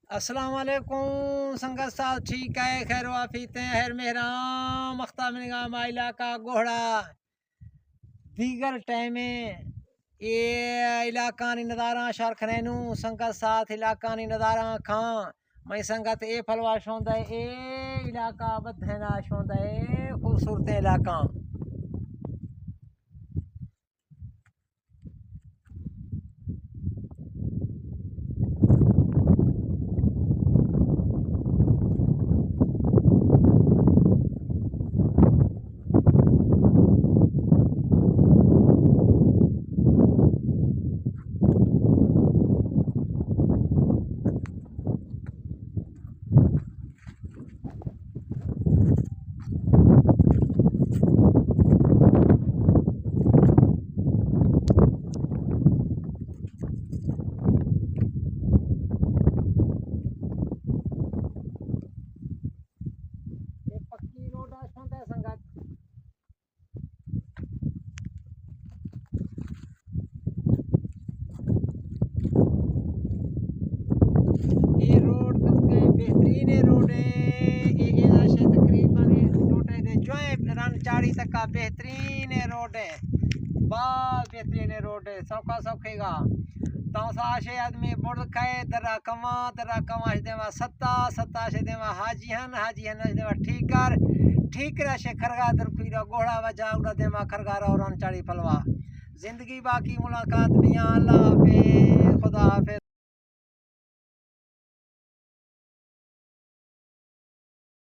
अस्सलाम वालेकुम संगत साहब, ठीक है, खैर वाफीते खैर मेहरा मख्ता मिनगा माइला का गोहड़ा दीगर टाइमे ये इलाका नदारा शरखनैनू संगत साथ इलाका नदारा खां मैं संगत ए फलवा शोंदा ए इलाका बधना शोंदा ए खूबसूरत इलाका पक्की रोड शोंदा संगत ये रोड के बेहतरीन रोड है ये से तकरीबन रोड है जो रन चाड़ी तक का बेहतरीन रोड है बहुत बेहतरीन रोड है सौखा सौखेगा तो साशे आदमी बुड़ खाए दरा कमा से देवा सत्ता से देवा हाजी हन देवा ठीक रशे खरगा दरखीरा गोड़ा वजा उड़ा देवा खरगा और रन चाड़ी फलवा जिंदगी बाकी मुलाकात बिया अल्लाह हाफिज खुदा हाफिज।